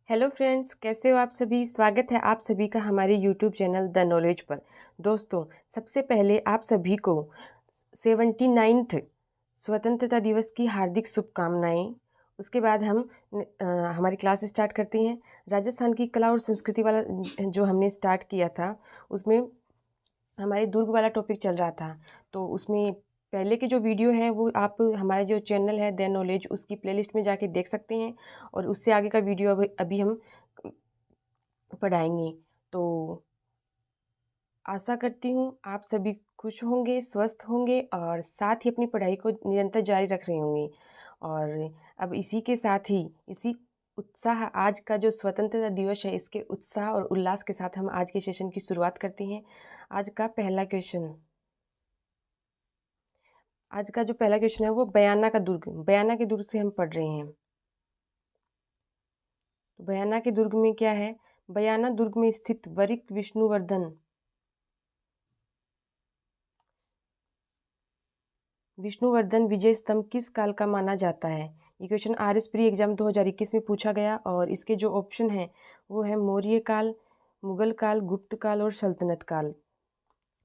Hello friends, कैसे हो आप सभी। स्वागत है आप सभी का हमारे यूट्यूब चैनल द नॉलेज पर। दोस्तों, सबसे पहले आप सभी को 79th स्वतंत्रता दिवस की हार्दिक शुभकामनाएं। उसके बाद हम हमारी क्लास स्टार्ट करते हैं। राजस्थान की कला और संस्कृति वाला जो हमने स्टार्ट किया था, उसमें हमारे दुर्ग वाला टॉपिक चल रहा था। तो उसमें पहले के जो वीडियो हैं वो आप हमारा जो चैनल है द नॉलेज, उसकी प्लेलिस्ट में जाके देख सकते हैं। और उससे आगे का वीडियो अभी हम पढ़ाएंगे। तो आशा करती हूँ आप सभी खुश होंगे, स्वस्थ होंगे और साथ ही अपनी पढ़ाई को निरंतर जारी रख रहे होंगे। और अब इसी के साथ ही इसी उत्साह, आज का जो स्वतंत्रता दिवस है, इसके उत्साह और उल्लास के साथ हम आज के सेशन की शुरुआत करते हैं। आज का जो पहला क्वेश्चन है वो बयाना के दुर्ग से हम पढ़ रहे हैं। तो बयाना के दुर्ग में क्या है? बयाना दुर्ग में स्थित वरिक विष्णुवर्धन विजय स्तंभ किस काल का माना जाता है? ये क्वेश्चन RS प्री एग्जाम 2021 में पूछा गया और इसके जो ऑप्शन हैं वो है मौर्य काल, मुगल काल, गुप्त काल और सल्तनत काल।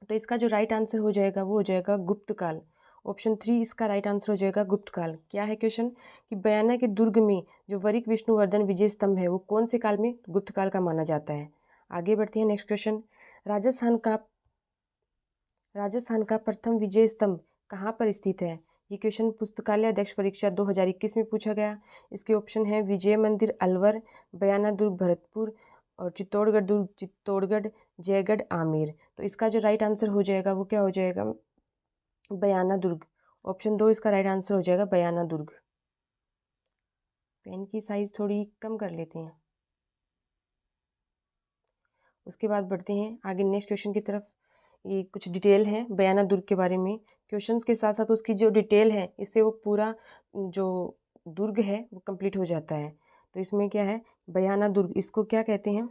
तो इसका जो राइट आंसर हो जाएगा वो हो जाएगा गुप्त काल। ऑप्शन 3 इसका राइट आंसर हो जाएगा, गुप्त काल। क्या है क्वेश्चन कि बयाना के दुर्ग में जो वरिक विष्णुवर्धन विजय स्तंभ है वो कौन से काल में, गुप्त काल का माना जाता है। आगे बढ़ते हैं। नेक्स्ट क्वेश्चन, राजस्थान का राजस्थान का प्रथम विजय स्तंभ कहाँ पर स्थित है? ये क्वेश्चन पुस्तकालय अध्यक्ष परीक्षा 2021 में पूछा गया। इसके ऑप्शन है विजय मंदिर अलवर, बयाना दुर्ग भरतपुर और चित्तौड़गढ़ दुर्ग चित्तौड़गढ़, जयगढ़ आमेर। तो इसका जो राइट आंसर हो जाएगा वो क्या हो जाएगा? बयाना दुर्ग। ऑप्शन 2 इसका राइट आंसर हो जाएगा, बयाना दुर्ग। पेन की साइज थोड़ी कम कर लेते हैं। उसके बाद बढ़ते हैं आगे नेक्स्ट क्वेश्चन की तरफ। ये कुछ डिटेल है बयाना दुर्ग के बारे में। क्वेश्चंस के साथ साथ उसकी जो डिटेल है, इससे वो पूरा जो दुर्ग है वो कंप्लीट हो जाता है। तो इसमें क्या है, बयाना दुर्ग, इसको क्या कहते हैं?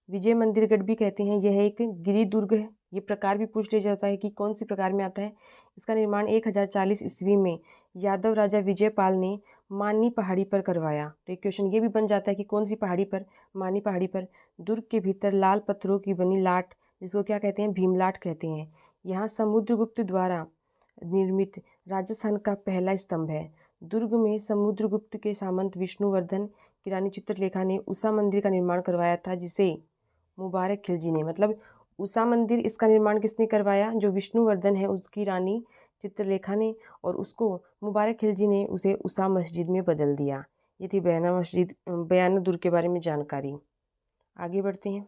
विजय मंदिरगढ़ भी कहते हैं। यह एक गिरी दुर्ग है। ये प्रकार भी पूछ लिया जाता है कि कौन सी प्रकार में आता है। इसका निर्माण 1040 ईस्वी में यादव राजा विजयपाल ने मानी पहाड़ी पर करवाया। तो एक क्वेश्चन ये भी बन जाता है कि कौन सी पहाड़ी पर? मानी पहाड़ी पर। दुर्ग के भीतर लाल पत्थरों की बनी लाट, जिसको क्या कहते हैं? भीमलाट कहते हैं। यहाँ समुद्रगुप्त द्वारा निर्मित राजस्थान का पहला स्तंभ है। दुर्ग में समुद्रगुप्त के सामंत विष्णुवर्धन की रानी चित्रलेखा ने उषा मंदिर का निर्माण करवाया था, जिसे मुबारक खिलजी ने, मतलब उषा मंदिर, इसका निर्माण किसने करवाया? जो विष्णुवर्धन है उसकी रानी चित्रलेखा ने, और उसको मुबारक खिलजी ने उसे उषा मस्जिद में बदल दिया। ये थी बयाना दुर्ग के बारे में जानकारी। आगे बढ़ते हैं।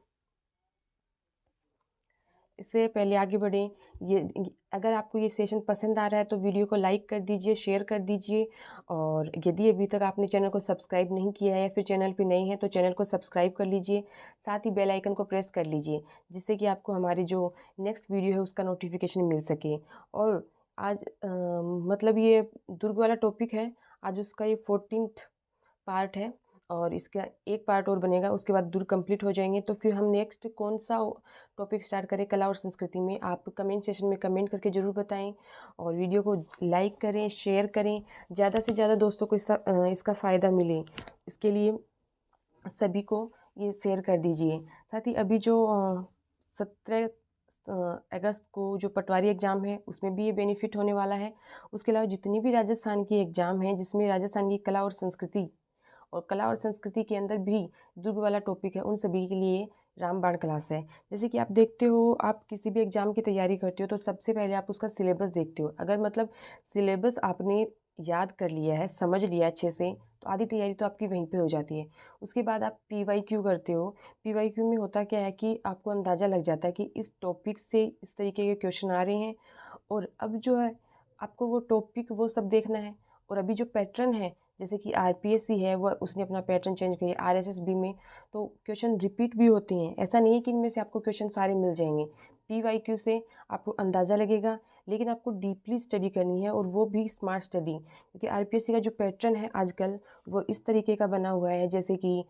इससे पहले आगे बढ़ें, अगर आपको ये सेशन पसंद आ रहा है तो वीडियो को लाइक कर दीजिए, शेयर कर दीजिए। और यदि अभी तक आपने चैनल को सब्सक्राइब नहीं किया है या फिर चैनल पे नए हैं तो चैनल को सब्सक्राइब कर लीजिए। साथ ही बेल आइकन को प्रेस कर लीजिए, जिससे कि आपको हमारी जो नेक्स्ट वीडियो है उसका नोटिफिकेशन मिल सके। और आज मतलब ये दुर्ग वाला टॉपिक है, आज उसका ये 14th पार्ट है और इसका एक पार्ट और बनेगा। उसके बाद दूर कंप्लीट हो जाएंगे। तो फिर हम नेक्स्ट कौन सा टॉपिक स्टार्ट करें कला और संस्कृति में, आप कमेंट सेशन में कमेंट करके ज़रूर बताएं। और वीडियो को लाइक करें, शेयर करें, ज़्यादा से ज़्यादा दोस्तों को इसका फ़ायदा मिले, इसके लिए सभी को ये शेयर कर दीजिए। साथ ही अभी जो 17 अगस्त को जो पटवारी एग्ज़ाम है उसमें भी ये बेनिफिट होने वाला है। उसके अलावा जितनी भी राजस्थान की एग्ज़ाम है जिसमें राजस्थान की कला और संस्कृति, और कला और संस्कृति के अंदर भी दुर्ग वाला टॉपिक है, उन सभी के लिए रामबाण क्लास है। जैसे कि आप देखते हो, आप किसी भी एग्ज़ाम की तैयारी करते हो तो सबसे पहले आप उसका सिलेबस देखते हो। अगर मतलब सिलेबस आपने याद कर लिया है, समझ लिया अच्छे से, तो आधी तैयारी तो आपकी वहीं पे हो जाती है। उसके बाद आप PYQ करते हो। PYQ में होता क्या है कि आपको अंदाज़ा लग जाता है कि इस टॉपिक से इस तरीके के क्वेश्चन आ रहे हैं। और अब जो है आपको वो टॉपिक वो सब देखना है। और अभी जो पैटर्न है, जैसे कि RPSC है, वो उसने अपना पैटर्न चेंज किया, RSSB में तो क्वेश्चन रिपीट भी होते हैं। ऐसा नहीं है कि इनमें से आपको क्वेश्चन सारे मिल जाएंगे। PYQ से आपको अंदाज़ा लगेगा, लेकिन आपको डीपली स्टडी करनी है और वो भी स्मार्ट स्टडी, क्योंकि RPSC का जो पैटर्न है आजकल वो इस तरीके का बना हुआ है, जैसे कि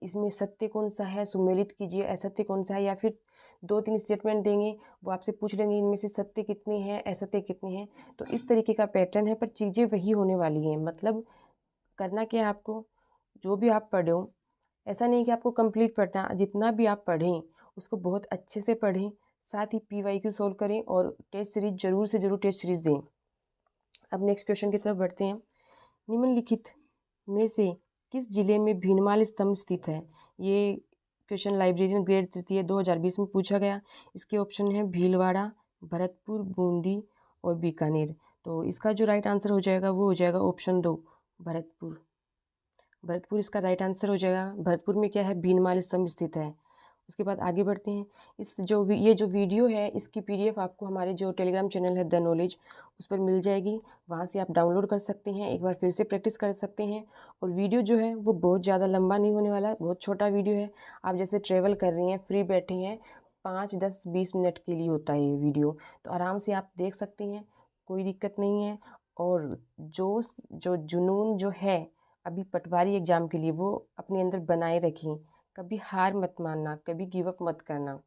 इसमें सत्य कौन सा है सुमेलित कीजिए, असत्य कौन सा है, या फिर 2-3 स्टेटमेंट देंगे, वो आपसे पूछ लेंगे इनमें से सत्य कितने हैं, असत्य कितने हैं। तो इस तरीके का पैटर्न है, पर चीज़ें वही होने वाली हैं। मतलब करना क्या है आपको, जो भी आप पढ़ो, ऐसा नहीं कि आपको कंप्लीट पढ़ना, जितना भी आप पढ़ें उसको बहुत अच्छे से पढ़ें, साथ ही PYQ सोल्व करें और टेस्ट सीरीज ज़रूर से ज़रूर टेस्ट सीरीज दें। अब नेक्स्ट क्वेश्चन की तरफ बढ़ते हैं। निम्नलिखित में से किस जिले में भीनमाल स्तंभ स्थित है? ये क्वेश्चन लाइब्रेरियन ग्रेड तृतीय 2020 में पूछा गया। इसके ऑप्शन है भीलवाड़ा, भरतपुर, बूंदी और बीकानेर। तो इसका जो राइट आंसर हो जाएगा वो हो जाएगा ऑप्शन 2, भरतपुर। भरतपुर इसका राइट आंसर हो जाएगा। भरतपुर में क्या है? भीनमाल स्तंभ स्थित है। उसके बाद आगे बढ़ते हैं। ये जो वीडियो है इसकी PDF आपको हमारे जो टेलीग्राम चैनल है द नॉलेज, उस पर मिल जाएगी। वहाँ से आप डाउनलोड कर सकते हैं, एक बार फिर से प्रैक्टिस कर सकते हैं। और वीडियो जो है वो बहुत ज़्यादा लंबा नहीं होने वाला, बहुत छोटा वीडियो है। आप जैसे ट्रेवल कर रही हैं, फ्री बैठे हैं, 5, 10, 20 मिनट के लिए होता है ये वीडियो, तो आराम से आप देख सकते हैं, कोई दिक्कत नहीं है। और जो जुनून जो है अभी पटवारी एग्ज़ाम के लिए, वो अपने अंदर बनाए रखें। कभी हार मत मानना, कभी गिव अप मत करना।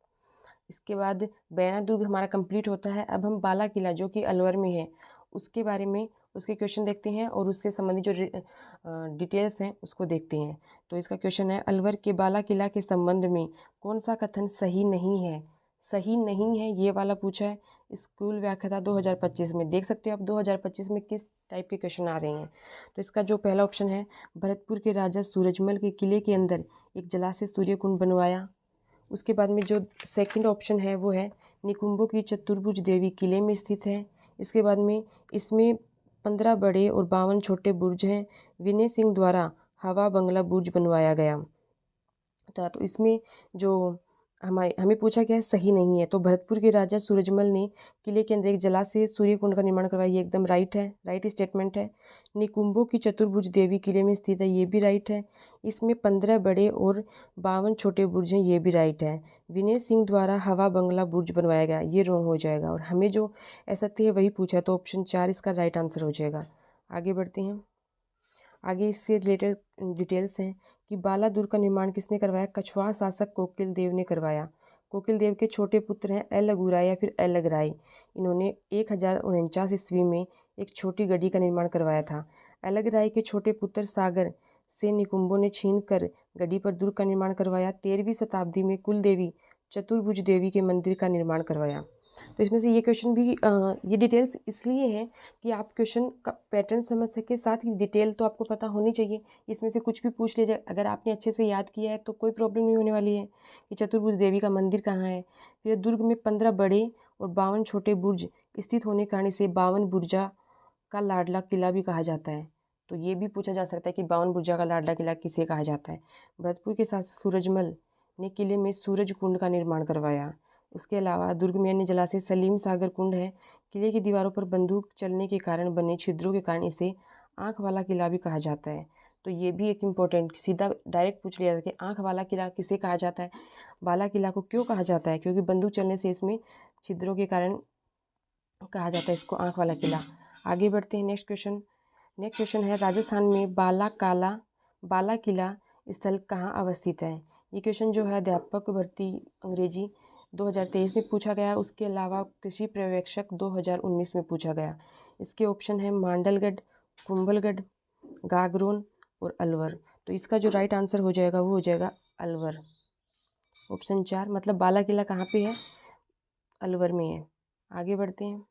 इसके बाद बैना दुर्ग हमारा कंप्लीट होता है। अब हम बाला किला जो कि अलवर में है उसके बारे में उसके क्वेश्चन देखते हैं और उससे संबंधित जो डिटेल्स हैं उसको देखते हैं। तो इसका क्वेश्चन है, अलवर के बाला किला के संबंध में कौन सा कथन सही नहीं है? सही नहीं है ये वाला पूछा है स्कूल व्याख्याता 2025 में। देख सकते हो आप 2025 में किस टाइप के क्वेश्चन आ रहे हैं। तो इसका जो पहला ऑप्शन है, भरतपुर के राजा सूरजमल के किले के अंदर एक जलाशय सूर्य कुंड बनवाया। उसके बाद में जो सेकंड ऑप्शन है वो है, निकुंभों की चतुर्भुज देवी किले में स्थित है। इसके बाद में इसमें 15 बड़े और 52 छोटे बुर्ज हैं। विनय सिंह द्वारा हवा बंगला बुर्ज बनवाया गया था। तो इसमें जो हमें पूछा गया है सही नहीं है, तो भरतपुर के राजा सूरजमल ने किले के अंदर एक जलाशय सूर्य कुंड का निर्माण करवाया, ये एकदम राइट है, राइट स्टेटमेंट है। निकुंभों की चतुर्भुज देवी किले में स्थित है, ये भी राइट है। इसमें 15 बड़े और 52 छोटे बुर्ज हैं, ये भी राइट है। विनय सिंह द्वारा हवा बंगला बुर्ज बनवाया गया, ये रॉन्ग हो जाएगा। और हमें जो असत्य है वही पूछा, तो ऑप्शन 4 इसका राइट आंसर हो जाएगा। आगे बढ़ते हैं। आगे इससे रिलेटेड डिटेल्स हैं कि बाला दुर्ग का निर्माण किसने करवाया? कछवाहा शासक कोकिल देव ने करवाया। कोकिल देव के छोटे पुत्र हैं एल लगुराई या फिर एल लगराई। इन्होंने 1049 ईस्वी में एक छोटी गढ़ी का निर्माण करवाया था। अलगराई के छोटे पुत्र सागर से निकुंभों ने छीन कर गढ़ी पर दुर्ग का निर्माण करवाया। 13वीं शताब्दी में कुलदेवी चतुर्भुज देवी के मंदिर का निर्माण करवाया। तो इसमें से ये क्वेश्चन भी ये डिटेल्स इसलिए हैं कि आप क्वेश्चन का पैटर्न समझ सके, साथ ही डिटेल तो आपको पता होनी चाहिए। इसमें से कुछ भी पूछ लीजिए, अगर आपने अच्छे से याद किया है तो कोई प्रॉब्लम नहीं होने वाली है कि चतुर्भुज देवी का मंदिर कहाँ है। फिर दुर्ग में 15 बड़े और 52 छोटे बुर्ज स्थित होने के कारण इसे 52 बुर्जा का लाडला किला भी कहा जाता है। तो ये भी पूछा जा सकता है कि 52 बुर्जा का लाडला किला किसे कहा जाता है? भरतपुर के शासक सूरजमल ने किले में सूरज कुंड का निर्माण करवाया। उसके अलावा दुर्ग में अन्य जलाशय सलीम सागर कुंड है। किले की दीवारों पर बंदूक चलने के कारण बने छिद्रों के कारण इसे आँख वाला किला भी कहा जाता है। तो ये भी एक इम्पोर्टेंट, सीधा डायरेक्ट पूछ लिया कि आँख वाला किला किसे कहा जाता है? बाला किला को क्यों कहा जाता है? क्योंकि बंदूक चलने से इसमें छिद्रों के कारण कहा जाता है इसको आँख वाला किला। आगे बढ़ते हैं। नेक्स्ट क्वेश्चन है, राजस्थान में बाला किला स्थल कहाँ अवस्थित है? ये क्वेश्चन जो है अध्यापक भर्ती अंग्रेजी 2023 में पूछा गया। उसके अलावा कृषि पर्यवेक्षक 2019 में पूछा गया। इसके ऑप्शन है मांडलगढ़, कुंभलगढ़, गागरोन और अलवर। तो इसका जो राइट आंसर हो जाएगा वो हो जाएगा अलवर, ऑप्शन 4। मतलब बाला किला कहाँ पे है? अलवर में है। आगे बढ़ते हैं।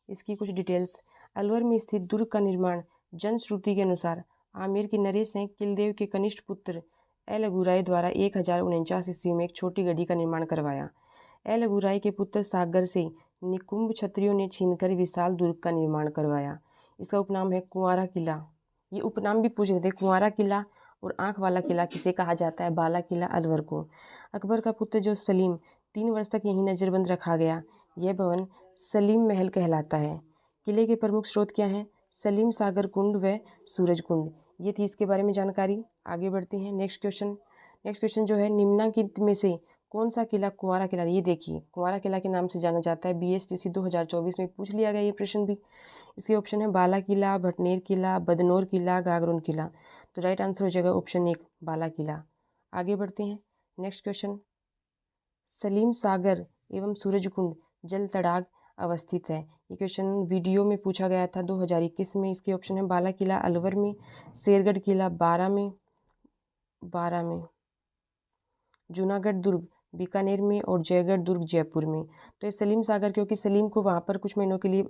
इसकी कुछ डिटेल्स, अलवर में स्थित दुर्ग का निर्माण जनश्रुति के अनुसार आमेर के नरेश हैं किलदेव के कनिष्ठ पुत्र एल अगुराई द्वारा 1049 ईस्वी में एक छोटी गढ़ी का निर्माण करवाया। एल अगुराई के पुत्र सागर से निकुंभ क्षत्रियों ने छीनकर विशाल दुर्ग का निर्माण करवाया। इसका उपनाम है कुंवारा किला। ये उपनाम भी पूछ रहे थे, कुंवारा किला और आँख वाला किला किसे कहा जाता है? बाला किला अलवर को। अकबर का पुत्र जो सलीम 3 वर्ष तक यहीं नज़रबंद रखा गया। यह भवन सलीम महल कहलाता है। किले के प्रमुख स्रोत क्या हैं? सलीम सागर कुंड व सूरज कुंड। ये थी इसके बारे में जानकारी। आगे बढ़ते हैं। नेक्स्ट क्वेश्चन जो है, निम्नलिखित में से कौन सा किला कुंवारा किला? ये देखिए, कुंवारा किला के नाम से जाना जाता है। BSTC 2024 में पूछ लिया गया ये प्रश्न भी। इसके ऑप्शन है बाला किला, भटनेर किला, बदनौर किला, गागरोन किला। तो राइट आंसर हो जाएगा ऑप्शन 1, बाला किला। आगे बढ़ते हैं। नेक्स्ट क्वेश्चन, सलीम सागर एवं सूरज कुंड जल तड़ाग अवस्थित है? ये क्वेश्चन वीडियो में पूछा गया था 2021 में। इसके ऑप्शन है बाला किला अलवर में, शेरगढ़ किला बारा में, जूनागढ़ दुर्ग बीकानेर में और जयगढ़ दुर्ग जयपुर में। तो ये सलीम सागर, क्योंकि सलीम को वहाँ पर कुछ महीनों के लिए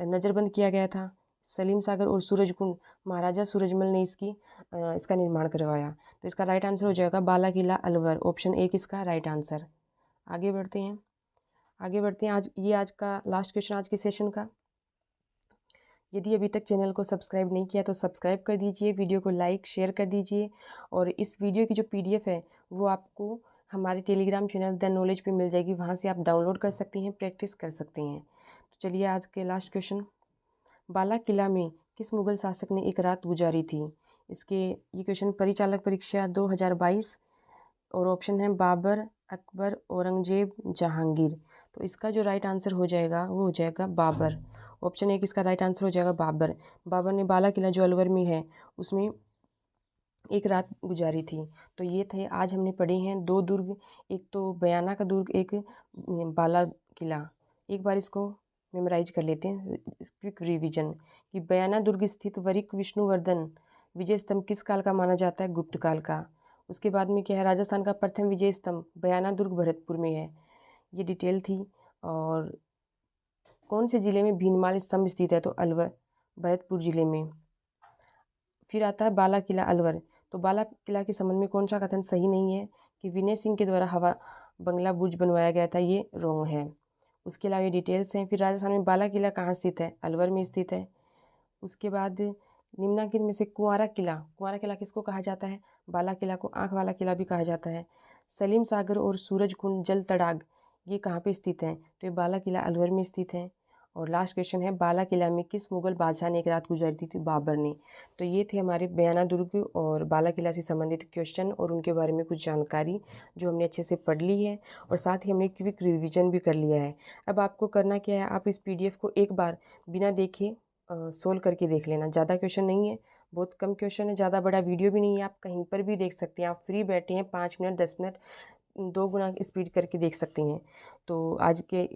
नज़रबंद किया गया था। सलीम सागर और सूरजकुंड, महाराजा सूरजमल ने इसका निर्माण करवाया। तो इसका राइट आंसर हो जाएगा बाला किला अलवर, ऑप्शन ए इसका राइट आंसर। आगे बढ़ते हैं। आज का लास्ट क्वेश्चन आज के सेशन का। यदि अभी तक चैनल को सब्सक्राइब नहीं किया तो सब्सक्राइब कर दीजिए, वीडियो को लाइक शेयर कर दीजिए, और इस वीडियो की जो PDF है वो आपको हमारे टेलीग्राम चैनल द नॉलेज पे मिल जाएगी, वहाँ से आप डाउनलोड कर सकती हैं, प्रैक्टिस कर सकती हैं। तो चलिए आज के लास्ट क्वेश्चन। बाला किला में किस मुगल शासक ने एक रात गुजारी थी? ये क्वेश्चन परिचालक परीक्षा 2022, और ऑप्शन है बाबर, अकबर, औरंगजेब, जहांगीर। तो इसका जो राइट आंसर हो जाएगा वो हो जाएगा बाबर, ऑप्शन ए इसका राइट आंसर हो जाएगा बाबर। बाबर ने बाला किला जो अलवर में है उसमें एक रात गुजारी थी। तो ये थे आज हमने पढ़े हैं 2 दुर्ग, एक तो बयाना का दुर्ग, एक बाला किला। एक बार इसको मेमोराइज कर लेते हैं, क्विक रिवीजन, कि बयाना दुर्ग स्थित वरिक विष्णुवर्धन विजय स्तंभ किस काल का माना जाता है? गुप्त काल का। उसके बाद में क्या है, राजस्थान का प्रथम विजय स्तंभ बयाना दुर्ग भरतपुर में है। ये डिटेल थी। और कौन से ज़िले में भीनमाल स्तंभ स्थित है? तो अलवर, भरतपुर ज़िले में। फिर आता है बाला किला अलवर। तो बाला किला के संबंध में कौन सा कथन सही नहीं है? कि विनय सिंह के द्वारा हवा बंगला बुर्ज बनवाया गया था, ये रॉन्ग है। उसके अलावा ये डिटेल्स हैं। फिर राजस्थान में बाला किला कहाँ स्थित है? अलवर में स्थित है। उसके बाद निम्नलिखित में से कुंवारा किला किसको कहा जाता है? बाला किला को आँख वाला किला भी कहा जाता है। सलीम सागर और सूरजकुंड जल तड़ाग ये कहाँ पे स्थित हैं? तो ये बाला किला अलवर में स्थित है। और लास्ट क्वेश्चन है, बाला किला में किस मुगल बादशाह ने एक रात गुजारी थी? बाबर ने। तो ये थे हमारे बयाना दुर्ग और बाला किला से संबंधित क्वेश्चन और उनके बारे में कुछ जानकारी जो हमने अच्छे से पढ़ ली है, और साथ ही हमने क्विक रिवीजन भी कर लिया है। अब आपको करना क्या है, आप इस PDF को एक बार बिना देखे सोल्व करके देख लेना। ज़्यादा क्वेश्चन नहीं है, बहुत कम क्वेश्चन है, ज़्यादा बड़ा वीडियो भी नहीं है, आप कहीं पर भी देख सकते हैं। आप फ्री बैठे हैं, 5 मिनट 10 मिनट 2 गुना स्पीड करके देख सकती हैं। तो आज के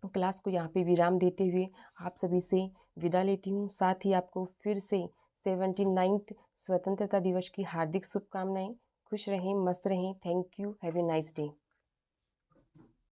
क्लास को यहाँ पे विराम देते हुए आप सभी से विदा लेती हूँ। साथ ही आपको फिर से 79th स्वतंत्रता दिवस की हार्दिक शुभकामनाएं। खुश रहें, मस्त रहें। Thank you, have a nice day.